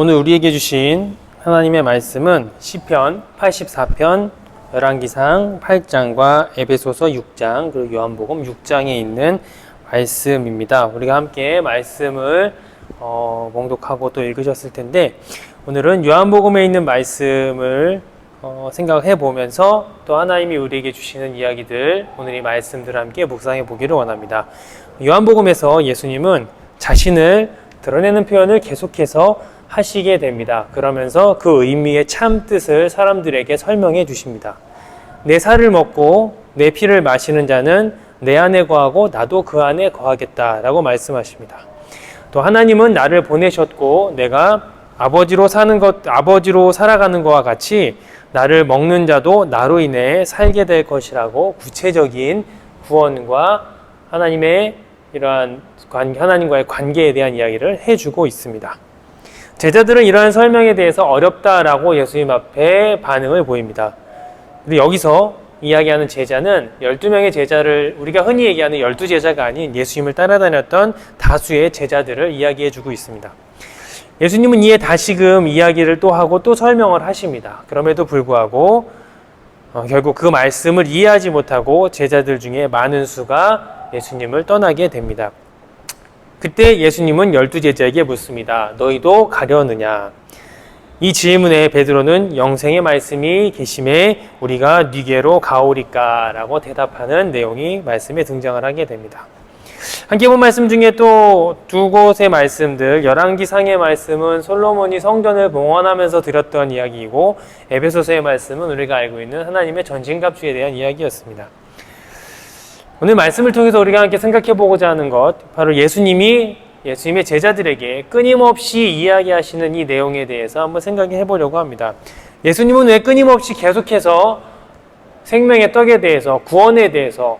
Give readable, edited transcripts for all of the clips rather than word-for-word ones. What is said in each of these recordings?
오늘 우리에게 주신 하나님의 말씀은 시편 84편, 열왕기상 8장과 에베소서 6장, 그리고 요한복음 6장에 있는 말씀입니다. 우리가 함께 말씀을 봉독하고 또 읽으셨을 텐데, 오늘은 요한복음에 있는 말씀을 생각해 보면서 또 하나님이 우리에게 주시는 이야기들, 오늘 이 말씀들을 함께 묵상해 보기를 원합니다. 요한복음에서 예수님은 자신을 드러내는 표현을 계속해서 하시게 됩니다. 그러면서 그 의미의 참 뜻을 사람들에게 설명해 주십니다. 내 살을 먹고 내 피를 마시는 자는 내 안에 거하고 나도 그 안에 거하겠다라고 말씀하십니다. 또 하나님은 나를 보내셨고 내가 아버지로 살아가는 것과 같이 나를 먹는 자도 나로 인해 살게 될 것이라고 구체적인 구원과 하나님의 이러한 하나님과의 관계에 대한 이야기를 해주고 있습니다. 제자들은 이러한 설명에 대해서 어렵다라고 예수님 앞에 반응을 보입니다. 근데 여기서 이야기하는 제자는 12명의 제자를, 우리가 흔히 얘기하는 12제자가 아닌 예수님을 따라다녔던 다수의 제자들을 이야기해주고 있습니다. 예수님은 이에 다시금 이야기를 또 하고 또 설명을 하십니다. 그럼에도 불구하고 결국 그 말씀을 이해하지 못하고 제자들 중에 많은 수가 예수님을 떠나게 됩니다. 그때 예수님은 12제자에게 묻습니다. 너희도 가려느냐? 이 질문에 베드로는 영생의 말씀이 계심에 우리가 네게로 가오리까? 라고 대답하는 내용이 말씀에 등장을 하게 됩니다. 함께 본 말씀 중에 또 두 곳의 말씀들, 열왕기상의 말씀은 솔로몬이 성전을 봉헌하면서 드렸던 이야기이고, 에베소서의 말씀은 우리가 알고 있는 하나님의 전진갑주에 대한 이야기였습니다. 오늘 말씀을 통해서 우리가 함께 생각해 보고자 하는 것, 바로 예수님의 제자들에게 끊임없이 이야기하시는 이 내용에 대해서 한번 생각해 보려고 합니다. 예수님은 왜 끊임없이 계속해서 생명의 떡에 대해서, 구원에 대해서,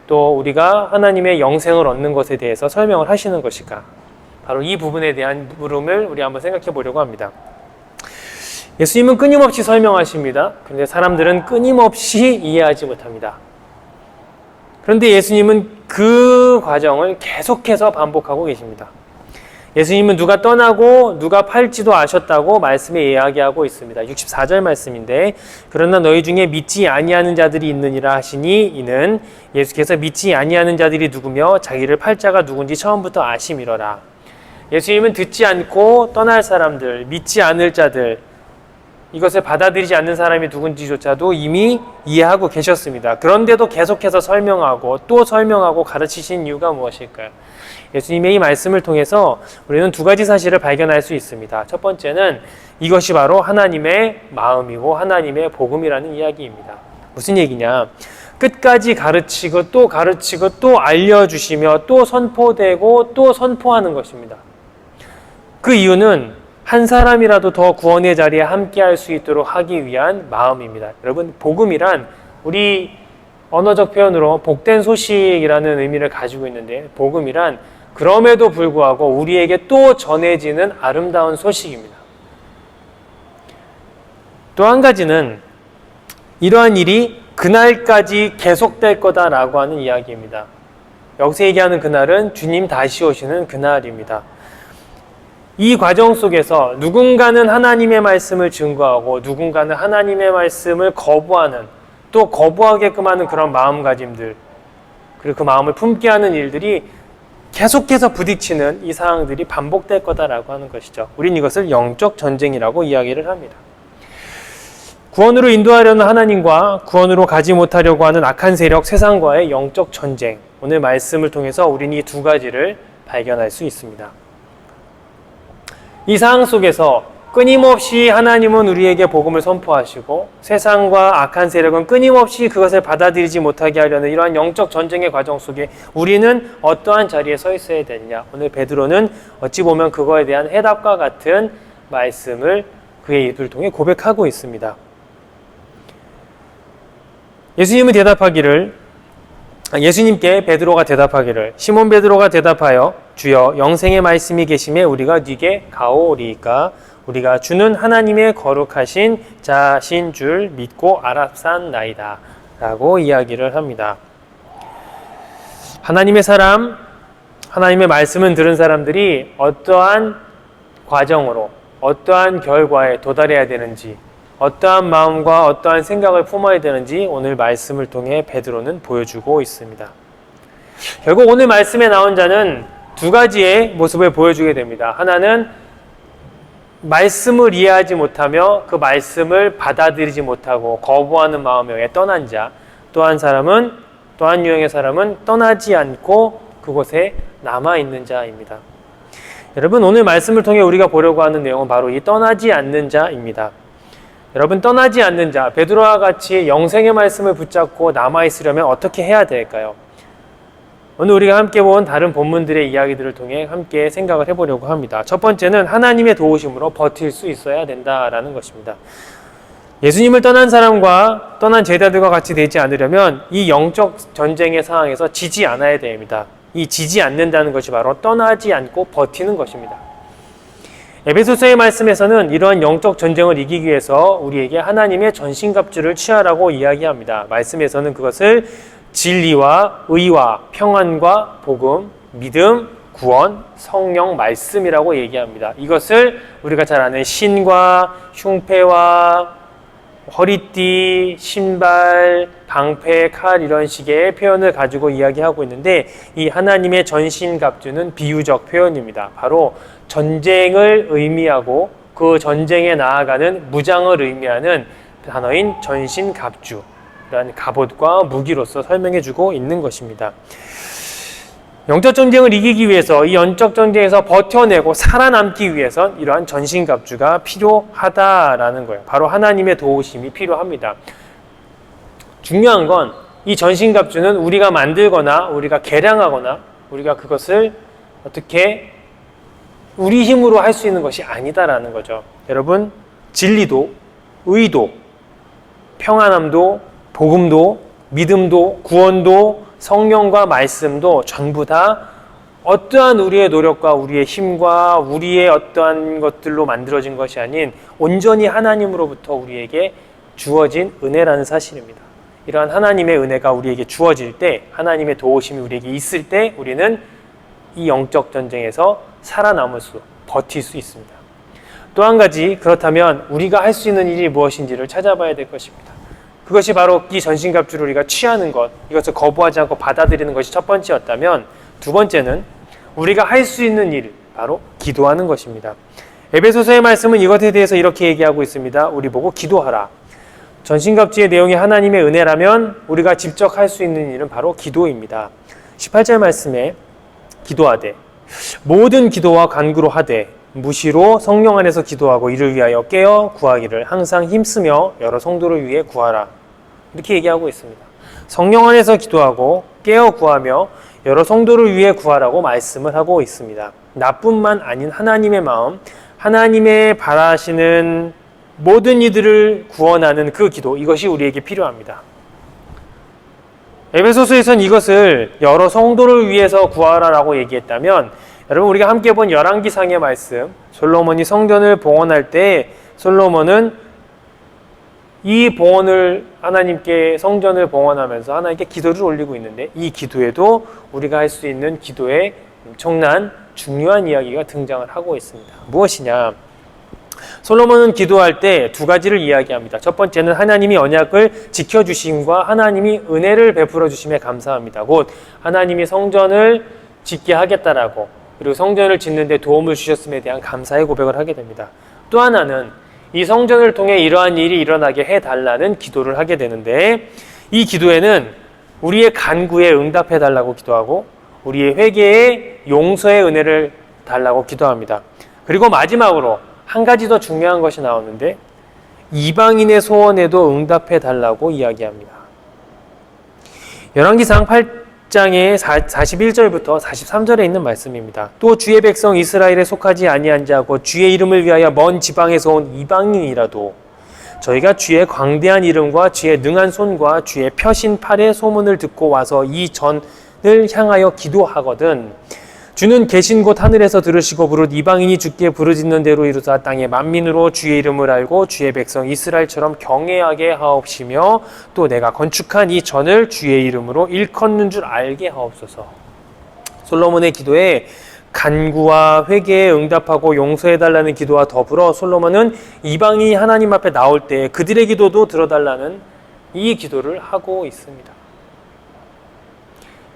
또 우리가 하나님의 영생을 얻는 것에 대해서 설명을 하시는 것일까? 바로 이 부분에 대한 물음을 우리 한번 생각해 보려고 합니다. 예수님은 끊임없이 설명하십니다. 그런데 사람들은 끊임없이 이해하지 못합니다. 그런데 예수님은 그 과정을 계속해서 반복하고 계십니다. 예수님은 누가 떠나고 누가 팔지도 아셨다고 말씀에 이야기하고 있습니다. 64절 말씀인데, 그러나 너희 중에 믿지 아니하는 자들이 있느니라 하시니, 이는 예수께서 믿지 아니하는 자들이 누구며 자기를 팔 자가 누군지 처음부터 아심이러라. 예수님은 듣지 않고 떠날 사람들, 믿지 않을 자들, 이것을 받아들이지 않는 사람이 누군지조차도 이미 이해하고 계셨습니다. 그런데도 계속해서 설명하고 또 설명하고 가르치신 이유가 무엇일까요? 예수님의 이 말씀을 통해서 우리는 두 가지 사실을 발견할 수 있습니다. 첫 번째는 이것이 바로 하나님의 마음이고 하나님의 복음이라는 이야기입니다. 무슨 얘기냐? 끝까지 가르치고 또 알려주시며 또 선포되고 또 선포하는 것입니다. 그 이유는 한 사람이라도 더 구원의 자리에 함께 할 수 있도록 하기 위한 마음입니다. 여러분, 복음이란 우리 언어적 표현으로 복된 소식이라는 의미를 가지고 있는데, 복음이란 그럼에도 불구하고 우리에게 또 전해지는 아름다운 소식입니다. 또 한 가지는 이러한 일이 그날까지 계속될 거다라고 하는 이야기입니다. 여기서 얘기하는 그날은 주님 다시 오시는 그날입니다. 이 과정 속에서 누군가는 하나님의 말씀을 증거하고 누군가는 하나님의 말씀을 거부하는, 또 거부하게끔 하는 그런 마음가짐들, 그리고 그 마음을 품게 하는 일들이 계속해서 부딪히는 이 상황들이 반복될 거다라고 하는 것이죠. 우린 이것을 영적 전쟁이라고 이야기를 합니다. 구원으로 인도하려는 하나님과 구원으로 가지 못하려고 하는 악한 세력, 세상과의 영적 전쟁, 오늘 말씀을 통해서 우린 이 두 가지를 발견할 수 있습니다. 이 상황 속에서 끊임없이 하나님은 우리에게 복음을 선포하시고, 세상과 악한 세력은 끊임없이 그것을 받아들이지 못하게 하려는 이러한 영적 전쟁의 과정 속에 우리는 어떠한 자리에 서 있어야 되느냐? 오늘 베드로는 어찌 보면 그거에 대한 해답과 같은 말씀을 그의 입을 통해 고백하고 있습니다. 예수님께 베드로가 대답하기를, 시몬 베드로가 대답하여 주여 영생의 말씀이 계심에 우리가 네게 가오리이까? 우리가 주는 하나님의 거룩하신 자신 줄 믿고 알았사나이다 라고 이야기를 합니다. 하나님의 사람, 하나님의 말씀을 들은 사람들이 어떠한 과정으로 어떠한 결과에 도달해야 되는지, 어떠한 마음과 어떠한 생각을 품어야 되는지 오늘 말씀을 통해 베드로는 보여주고 있습니다. 결국 오늘 말씀에 나온 자는 두 가지의 모습을 보여주게 됩니다. 하나는 말씀을 이해하지 못하며 그 말씀을 받아들이지 못하고 거부하는 마음에 떠난 자, 또 한 유형의 사람은 떠나지 않고 그곳에 남아있는 자입니다. 여러분, 오늘 말씀을 통해 우리가 보려고 하는 내용은 바로 이 떠나지 않는 자입니다. 여러분, 떠나지 않는 자, 베드로와 같이 영생의 말씀을 붙잡고 남아있으려면 어떻게 해야 될까요? 오늘 우리가 함께 본 다른 본문들의 이야기들을 통해 함께 생각을 해보려고 합니다. 첫 번째는 하나님의 도우심으로 버틸 수 있어야 된다라는 것입니다. 예수님을 떠난 사람과 떠난 제자들과 같이 되지 않으려면 이 영적 전쟁의 상황에서 지지 않아야 됩니다. 이 지지 않는다는 것이 바로 떠나지 않고 버티는 것입니다. 에베소서의 말씀에서는 이러한 영적 전쟁을 이기기 위해서 우리에게 하나님의 전신갑주를 취하라고 이야기합니다. 말씀에서는 그것을 진리와 의와 평안과 복음, 믿음, 구원, 성령 말씀이라고 얘기합니다. 이것을 우리가 잘 아는 신과 흉패와 허리띠, 신발, 방패, 칼 이런 식의 표현을 가지고 이야기하고 있는데 이 하나님의 전신갑주는 비유적 표현입니다. 바로 전쟁을 의미하고 그 전쟁에 나아가는 무장을 의미하는 단어인 전신갑주, 라는 갑옷과 무기로서 설명해주고 있는 것입니다. 영적 전쟁을 이기기 위해서 이 영적 전쟁에서 버텨내고 살아남기 위해선 이러한 전신갑주가 필요하다라는 거예요. 바로 하나님의 도우심이 필요합니다. 중요한 건 이 전신갑주는 우리가 만들거나 우리가 개량하거나 우리가 그것을 어떻게 우리 힘으로 할 수 있는 것이 아니다라는 거죠. 여러분, 진리도, 의도, 평안함도, 복음도, 믿음도, 구원도, 성령과 말씀도 전부 다 어떠한 우리의 노력과 우리의 힘과 우리의 어떠한 것들로 만들어진 것이 아닌 온전히 하나님으로부터 우리에게 주어진 은혜라는 사실입니다. 이러한 하나님의 은혜가 우리에게 주어질 때, 하나님의 도우심이 우리에게 있을 때 우리는 이 영적 전쟁에서 살아남을 수, 버틸 수 있습니다. 또 한 가지, 그렇다면 우리가 할 수 있는 일이 무엇인지를 찾아봐야 될 것입니다. 그것이 바로 이 전신갑주를 우리가 취하는 것, 이것을 거부하지 않고 받아들이는 것이 첫 번째였다면 두 번째는 우리가 할 수 있는 일, 바로 기도하는 것입니다. 에베소서의 말씀은 이것에 대해서 이렇게 얘기하고 있습니다. 우리 보고 기도하라. 전신갑주의 내용이 하나님의 은혜라면 우리가 직접 할 수 있는 일은 바로 기도입니다. 18절 말씀에 기도하되 모든 기도와 간구로 하되 무시로 성령 안에서 기도하고 이를 위하여 깨어 구하기를 항상 힘쓰며 여러 성도를 위해 구하라. 이렇게 얘기하고 있습니다. 성령 안에서 기도하고 깨어 구하며 여러 성도를 위해 구하라고 말씀을 하고 있습니다. 나뿐만 아닌 하나님의 마음, 하나님의 바라시는 모든 이들을 구원하는 그 기도, 이것이 우리에게 필요합니다. 에베소서에서는 이것을 여러 성도를 위해서 구하라라고 얘기했다면 여러분, 우리가 함께 본 열왕기상의 말씀, 솔로몬이 성전을 봉헌할 때 솔로몬은 이 봉헌을 하나님께 성전을 봉헌하면서 하나님께 기도를 올리고 있는데 이 기도에도 우리가 할 수 있는 기도의 엄청난 중요한 이야기가 등장을 하고 있습니다. 무엇이냐? 솔로몬은 기도할 때 두 가지를 이야기합니다. 첫 번째는 하나님이 언약을 지켜주심과 하나님이 은혜를 베풀어 주심에 감사합니다. 곧 하나님이 성전을 짓게 하겠다라고, 그리고 성전을 짓는 데 도움을 주셨음에 대한 감사의 고백을 하게 됩니다. 또 하나는 이 성전을 통해 이러한 일이 일어나게 해달라는 기도를 하게 되는데 이 기도에는 우리의 간구에 응답해달라고 기도하고 우리의 회개에 용서의 은혜를 달라고 기도합니다. 그리고 마지막으로 한 가지 더 중요한 것이 나오는데 이방인의 소원에도 응답해달라고 이야기합니다. 열왕기상 8장의 41절부터 43절에 있는 말씀입니다. 또 주의 백성 이스라엘에 속하지 아니한 자고 주의 이름을 위하여 먼 지방에서 온 이방인이라도 저희가 주의 광대한 이름과 주의 능한 손과 주의 펴신 팔의 소문을 듣고 와서 이 전을 향하여 기도하거든 주는 계신 곳 하늘에서 들으시고 부릇 이방인이 주께 부르짖는 대로 이루사 땅의 만민으로 주의 이름을 알고 주의 백성 이스라엘처럼 경외하게 하옵시며 또 내가 건축한 이 전을 주의 이름으로 일컫는 줄 알게 하옵소서. 솔로몬의 기도에 간구와 회개에 응답하고 용서해달라는 기도와 더불어 솔로몬은 이방인이 하나님 앞에 나올 때 그들의 기도도 들어달라는 이 기도를 하고 있습니다.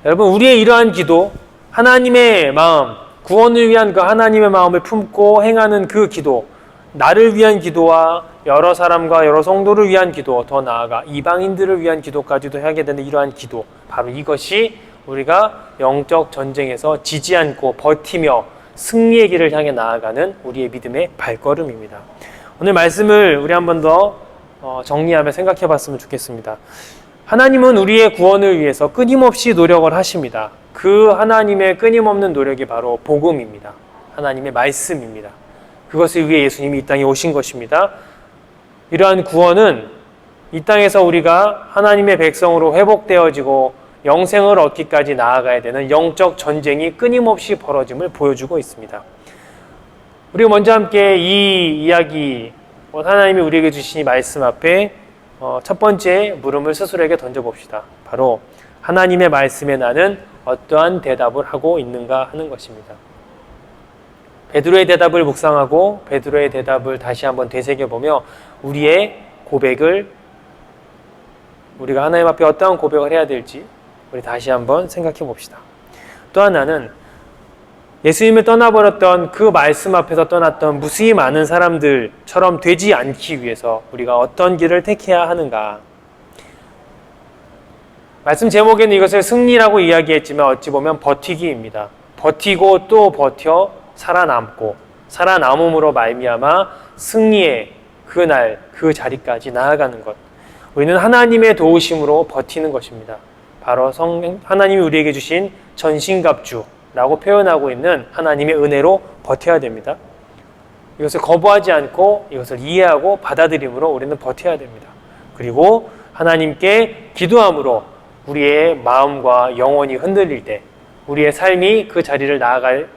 여러분, 우리의 이러한 기도, 하나님의 마음, 구원을 위한 그 하나님의 마음을 품고 행하는 그 기도, 나를 위한 기도와 여러 사람과 여러 성도를 위한 기도, 더 나아가 이방인들을 위한 기도까지도 하게 되는 이러한 기도, 바로 이것이 우리가 영적 전쟁에서 지지 않고 버티며 승리의 길을 향해 나아가는 우리의 믿음의 발걸음입니다. 오늘 말씀을 우리 한 번 더 정리하며 생각해 봤으면 좋겠습니다. 하나님은 우리의 구원을 위해서 끊임없이 노력을 하십니다. 그 하나님의 끊임없는 노력이 바로 복음입니다. 하나님의 말씀입니다. 그것을 위해 예수님이 이 땅에 오신 것입니다. 이러한 구원은 이 땅에서 우리가 하나님의 백성으로 회복되어지고 영생을 얻기까지 나아가야 되는 영적 전쟁이 끊임없이 벌어짐을 보여주고 있습니다. 우리가 먼저 함께 이 이야기, 하나님이 우리에게 주신 이 말씀 앞에 첫 번째 물음을 스스로에게 던져봅시다. 바로 하나님의 말씀에 나는 어떠한 대답을 하고 있는가 하는 것입니다. 베드로의 대답을 묵상하고 베드로의 대답을 다시 한번 되새겨보며 우리의 고백을, 우리가 하나님 앞에 어떠한 고백을 해야 될지 우리 다시 한번 생각해 봅시다. 또 하나는 예수님을 떠나버렸던 그 말씀 앞에서 떠났던 무수히 많은 사람들처럼 되지 않기 위해서 우리가 어떤 길을 택해야 하는가. 말씀 제목에는 이것을 승리라고 이야기했지만 어찌 보면 버티기입니다. 버티고 또 버텨 살아남고 살아남음으로 말미암아 승리의 그날 그 자리까지 나아가는 것. 우리는 하나님의 도우심으로 버티는 것입니다. 바로 하나님이 우리에게 주신 전신갑주라고 표현하고 있는 하나님의 은혜로 버텨야 됩니다. 이것을 거부하지 않고 이것을 이해하고 받아들임으로 우리는 버텨야 됩니다. 그리고 하나님께 기도함으로 우리의 마음과 영혼이 흔들릴 때, 우리의 삶이 그 자리를 나아갈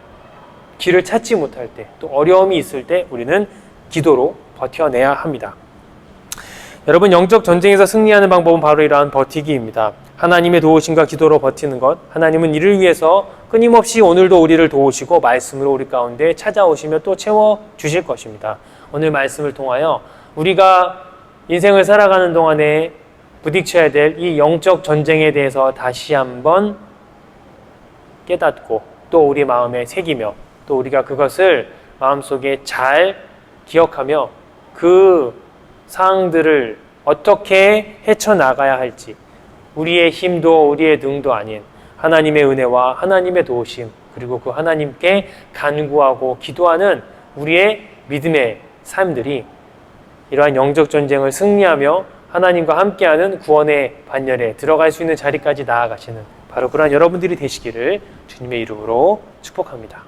길을 찾지 못할 때, 또 어려움이 있을 때 우리는 기도로 버텨내야 합니다. 여러분, 영적 전쟁에서 승리하는 방법은 바로 이러한 버티기입니다. 하나님의 도우심과 기도로 버티는 것, 하나님은 이를 위해서 끊임없이 오늘도 우리를 도우시고 말씀으로 우리 가운데 찾아오시며 또 채워주실 것입니다. 오늘 말씀을 통하여 우리가 인생을 살아가는 동안에 부딪혀야 될 이 영적 전쟁에 대해서 다시 한번 깨닫고 또 우리 마음에 새기며 또 우리가 그것을 마음속에 잘 기억하며 그 사항들을 어떻게 헤쳐나가야 할지, 우리의 힘도 우리의 능도 아닌 하나님의 은혜와 하나님의 도우심, 그리고 그 하나님께 간구하고 기도하는 우리의 믿음의 삶들이 이러한 영적 전쟁을 승리하며 하나님과 함께하는 구원의 반열에 들어갈 수 있는 자리까지 나아가시는 바로 그러한 여러분들이 되시기를 주님의 이름으로 축복합니다.